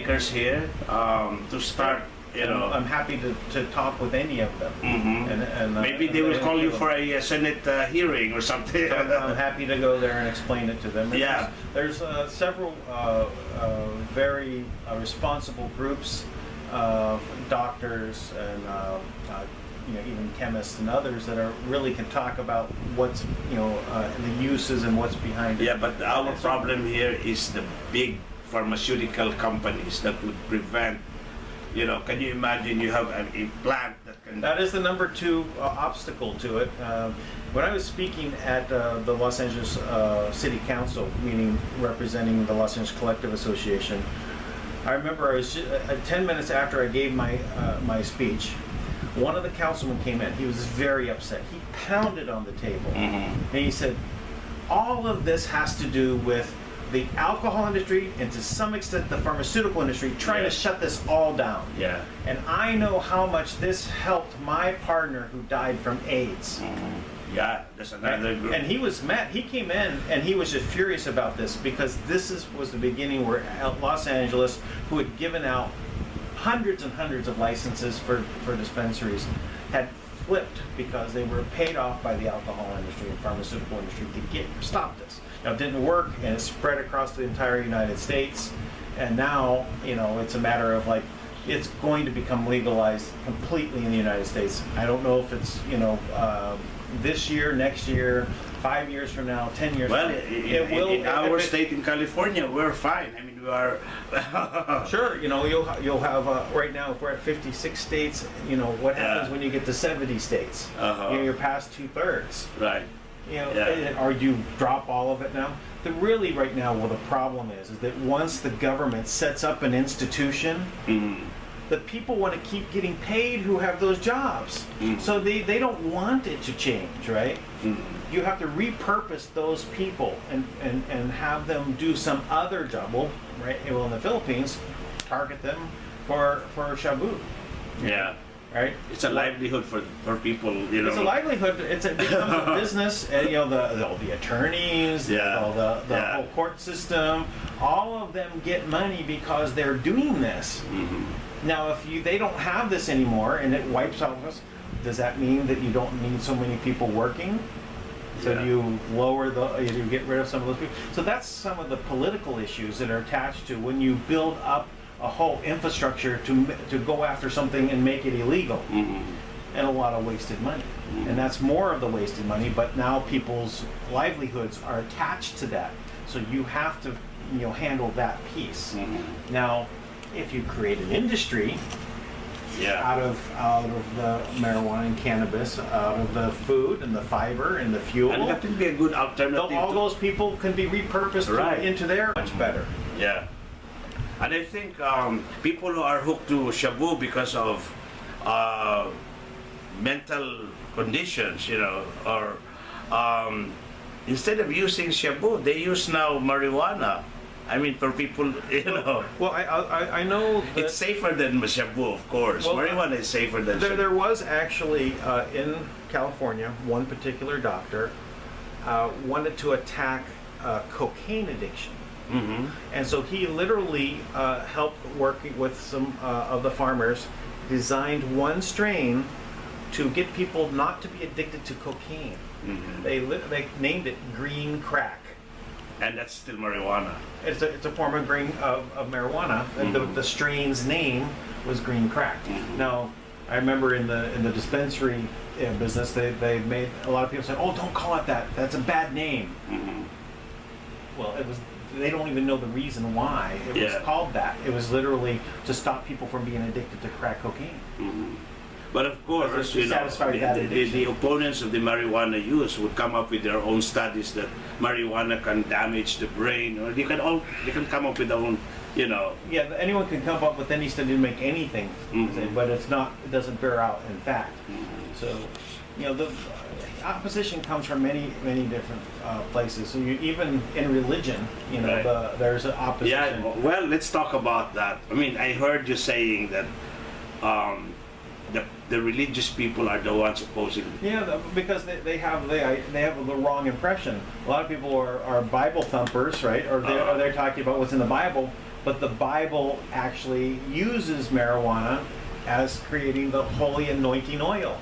lawmakers here to start. You know, I'm happy to talk with any of them. And maybe they will call you for a Senate hearing or something. I'm happy to go there and explain it to them. And Yeah. There's several very responsible groups, doctors and even chemists and others that are really can talk about what's the uses and what's behind it. Yeah, but our problem here is the big pharmaceutical companies that would prevent. You know, can you imagine you have a plant that can... That is the number 2 obstacle to it. When I was speaking at the Los Angeles City Council meeting representing the Los Angeles Collective Association, I remember I was 10 minutes after I gave my speech, one of the councilmen came in. He was very upset. He pounded on the table and he said, all of this has to do with the alcohol industry and to some extent the pharmaceutical industry trying to shut this all down. Yeah. And I know how much this helped my partner who died from AIDS. Yeah, that's another group. And he came in and he was just furious about this because was the beginning where Los Angeles, who had given out hundreds and hundreds of licenses for dispensaries, had flipped because they were paid off by the alcohol industry and pharmaceutical industry to stop this. Now, it didn't work, and it spread across the entire United States, and now, it's a matter of it's going to become legalized completely in the United States. I don't know if it's, this year, next year, 5 years from now, 10 years from now. Well, in our state in California, we're fine. I mean, we are... Sure, you'll have, right now, if we're at 56 states, what happens when you get to 70 states? You're past 2/3. Right. Or you drop all of it now? Really right now, the problem is that once the government sets up an institution, the people want to keep getting paid who have those jobs. So they don't want it to change, right? You have to repurpose those people and have them do some other job. Well, in the Philippines, target them for shabu. Yeah. Right? It's a livelihood for people, It's a livelihood. It becomes a business. And, the attorneys, the whole court system, all of them get money because they're doing this. Now, if they don't have this anymore and it wipes out us, does that mean that you don't need so many people working? So you you get rid of some of those people. So that's some of the political issues that are attached to when you build up a whole infrastructure to go after something and make it illegal, and a lot of wasted money. And that's more of the wasted money, but now people's livelihoods are attached to that. So you have to handle that piece. Now, if you create an industry out of the marijuana and cannabis, out of the food and the fiber and the fuel, and that can be a good alternative. All those people can be repurposed into their much better. Yeah. And I think people who are hooked to shabu because of mental conditions, or instead of using shabu, they use now marijuana. I mean, for people, Well, I know that it's safer than shabu, of course. Well, marijuana is safer than shabu. There was actually in California one particular doctor wanted to attack cocaine addiction. And so he literally helped working with some of the farmers, designed one strain to get people not to be addicted to cocaine. They named it green crack. And that's still marijuana. It's a form of marijuana, and the strain's name was green crack. Now, I remember in the dispensary business, they made a lot of people say, "Oh, don't call it that. That's a bad name." Well, it was. They don't even know the reason why it was called that. It was literally to stop people from being addicted to crack cocaine. But of course, the opponents of the marijuana use would come up with their own studies that marijuana can damage the brain, or they can come up with their own, Yeah, anyone can come up with any study to make anything, but it doesn't bear out in fact. So, the opposition comes from many different places. So even in religion, there's an opposition. Yeah. Well, let's talk about that. I mean, I heard you saying that the religious people are the ones opposing. Yeah, because they have the wrong impression. A lot of people are Bible thumpers, right? Or they're talking about what's in the Bible, but the Bible actually uses marijuana as creating the holy anointing oil.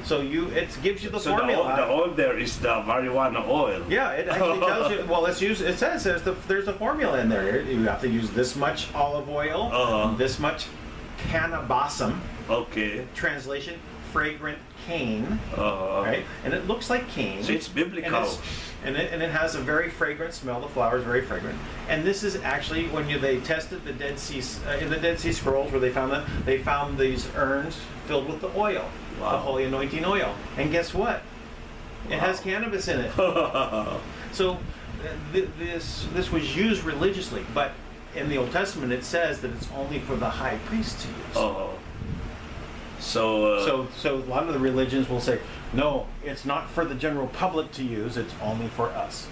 So it gives you the formula. The oil there is the marijuana oil. Yeah, it actually tells you. Well, it says there's a formula in there. You have to use this much olive oil, this much cannabasum. Okay. Translation: fragrant cane. Right, and it looks like cane. So it's biblical. And it has a very fragrant smell. The flower is very fragrant. And this is actually when they tested the Dead Sea in the Dead Sea Scrolls, where they found these urns filled with the oil. Wow. The holy anointing oil. And guess what? It has cannabis in it. So this was used religiously, but in the Old Testament it says that it's only for the high priest to use. So a lot of the religions will say, no, it's not for the general public to use, it's only for us.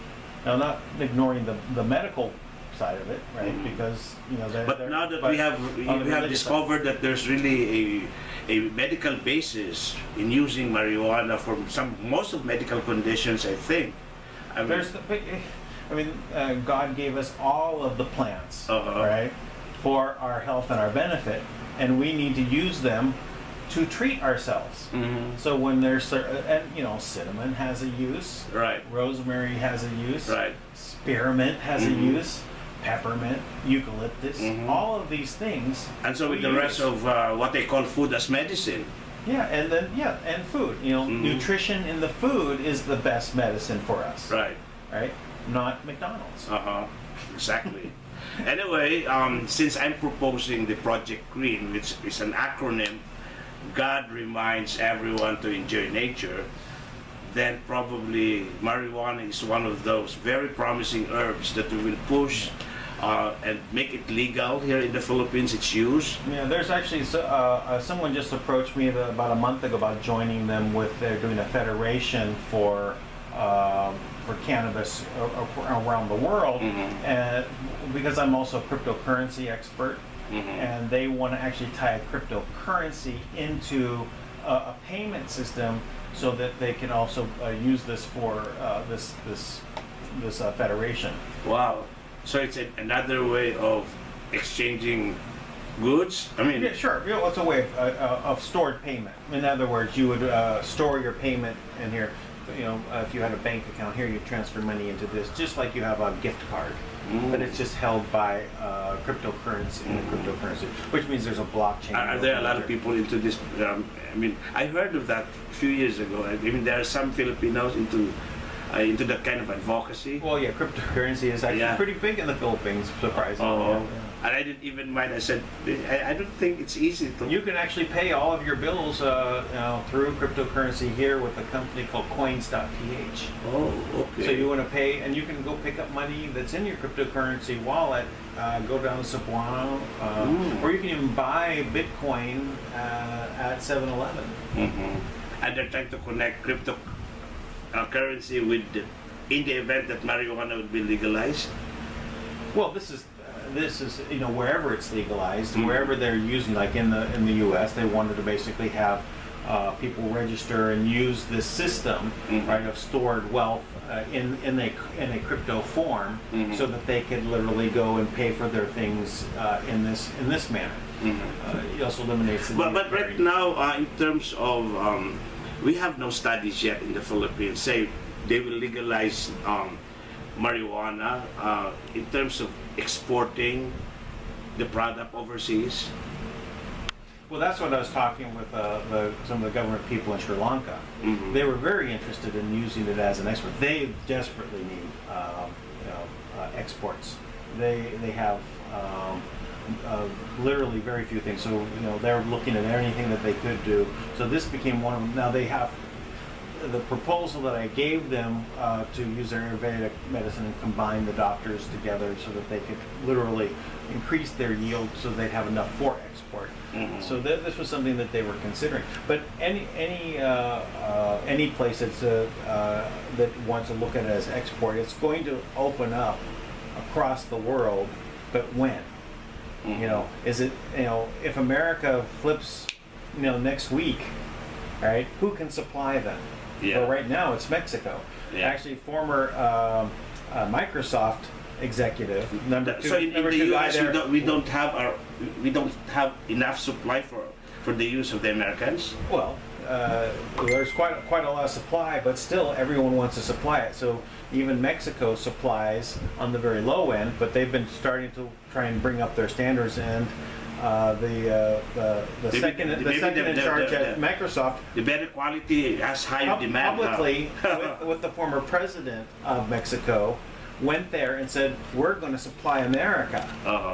Now, not ignoring the medical side of it, right? Because But now that we have discovered that there's really a medical basis in using marijuana for most of medical conditions, I think. God gave us all of the plants, right, for our health and our benefit, and we need to use them to treat ourselves. So when there's cinnamon has a use, right? Rosemary has a use, right? Spearmint has a use. Peppermint, eucalyptus, all of these things. And so with the rest of what they call food as medicine. Yeah, and food. Nutrition in the food is the best medicine for us. Right. Right? Not McDonald's. Exactly. Anyway, since I'm proposing the Project Green, which is an acronym, God reminds everyone to enjoy nature, then probably marijuana is one of those very promising herbs that we will push and make it legal here in the Philippines. It's used. Yeah, there's actually someone just approached me about a month ago about joining them they're doing a federation for cannabis around the world, and because I'm also a cryptocurrency expert, and they want to actually tie a cryptocurrency into a payment system so that they can also use this for this federation. Wow! So it's another way of exchanging goods. I mean, yeah, sure. It's a way of stored payment. In other words, you would store your payment in here. If you had a bank account here, you transfer money into this, just like you have a gift card. But it's just held by cryptocurrency, which means there's a blockchain. Are there a lot of people into this? I heard of that a few years ago. There are some Filipinos into that kind of advocacy. Well, yeah, cryptocurrency is actually pretty big in the Philippines, surprisingly. And I didn't even mind. I said, I don't think it's easy to. You can actually pay all of your bills through cryptocurrency here with a company called Coins.ph. Oh, okay. So you want to pay, and you can go pick up money that's in your cryptocurrency wallet, go down to Cebuano, or you can even buy Bitcoin at 7-Eleven. And they're trying to connect cryptocurrency with, in the event that marijuana would be legalized. Well, this is wherever it's legalized, wherever they're using, like in the U.S., they wanted to basically have people register and use this system, right, of stored wealth in a crypto form, so that they could literally go and pay for their things in this manner. It also eliminates. But right now, in terms of we have no studies yet in the Philippines. Say they will legalize marijuana in terms of exporting the product overseas. Well, that's what I was talking with some of the government people in Sri Lanka. They were very interested in using it as an export. They desperately need exports. They have literally very few things. So they're looking at anything that they could do. So this became one of them. Now they have the proposal that I gave them to use their Ayurvedic medicine and combine the doctors together so that they could literally increase their yield so they'd have enough for export. So this was something that they were considering. But any place that's that wants to look at it as export, it's going to open up across the world. But when? Is it if America flips next week, right? Who can supply them? Yeah. Well, right now it's Mexico. Yeah. Actually, former Microsoft executive. Number two, So in number the two guy U.S. there. we don't have enough supply for the use of the Americans. Well, there's quite a lot of supply, but still everyone wants to supply it. So even Mexico supplies on the very low end, but they've been starting to try and bring up their standards. And the second in charge at Microsoft, the better quality has higher demand publicly with the former president of Mexico, went there and said, we're going to supply America,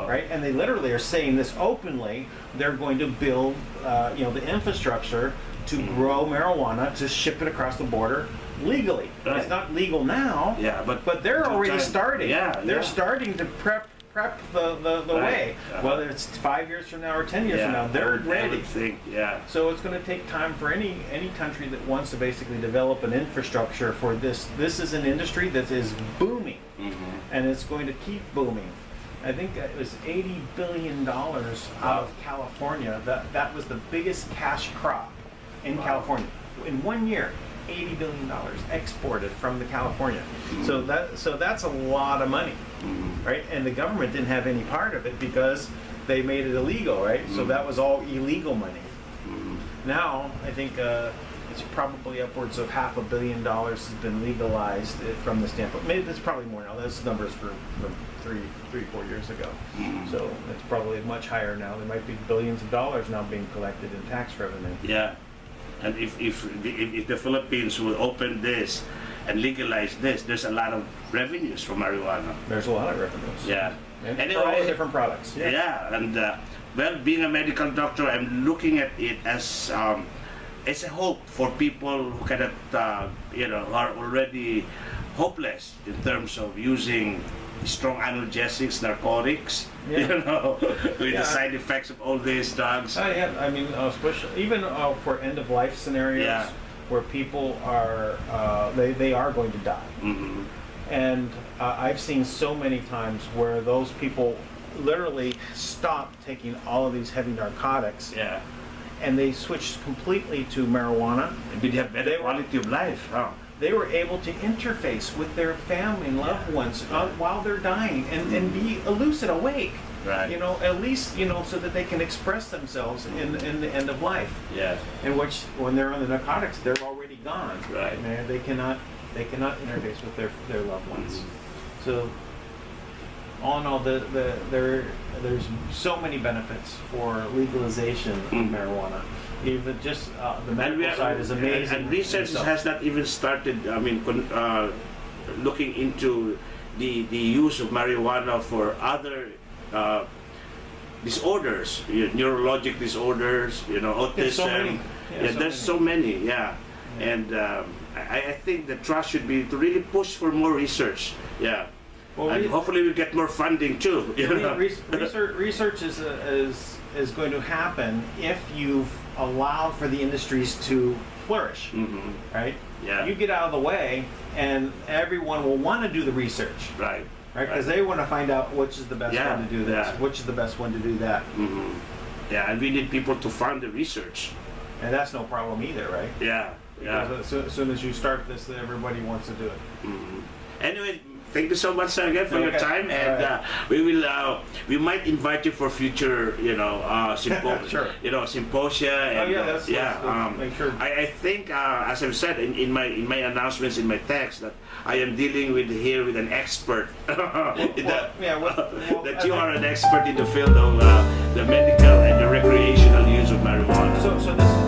right? And they literally are saying this openly. They're going to build, the infrastructure to grow marijuana, to ship it across the border legally. Right. It's not legal now, but they're already starting. They're starting to prep the way. Whether it's 5 years from now or 10 years from now, they're ready. So it's going to take time for any country that wants to basically develop an infrastructure for this. This is an industry that is booming, and it's going to keep booming. I think it was $80 billion out of California. That was the biggest cash crop in California in 1 year. $80 billion exported from the California. So that's a lot of money, right? And the government didn't have any part of it because they made it illegal, right? So that was all illegal money. Now I think it's probably upwards of $500 million has been legalized from the standpoint. Maybe it's probably more now. Those numbers from 4 years ago. So it's probably much higher now. There might be billions of dollars now being collected in tax revenue. Yeah. And if the Philippines will open this and legalize this, there's a lot of revenues from marijuana. There's a lot of revenues. Yeah. And anyway, for all the different products. And well, being a medical doctor, I'm looking at it as a hope for people who cannot, are already hopeless in terms of using strong analgesics, narcotics, with the side effects of all these drugs. I mean, especially even for end-of-life scenarios where people are, they are going to die. And I've seen so many times where those people literally stop taking all of these heavy narcotics. And they switch completely to marijuana. And they have better quality of life. They were able to interface with their family and loved ones while they're dying and be lucid, awake. Right. At least, so that they can express themselves in the end of life. In which, when they're on the narcotics, they're already gone. Right. And they cannot interface with their loved ones. So, all in all, there's so many benefits for legalization of marijuana. Even just the medical side is amazing. And research has not even started. I mean, looking into the use of marijuana for other disorders, neurologic disorders, autism. There's so many. And I think the trust should be to really push for more research. Well, and hopefully we'll get more funding too. Research is going to happen if you've allowed for the industries to flourish, right? You get out of the way, and everyone will want to do the research, right? Because they want to find out which is the best one to do this, which is the best one to do that. And we need people to fund the research, and that's no problem either, right? Because as soon as you start this, everybody wants to do it. Anyway. Thank you so much, sir, again for your time, and we might invite you for future, symposia. And, make sure. I think, as I've said in my announcements, in my text, that I am dealing with an expert. That you are an expert in the field of the medical and the recreational use of marijuana. So this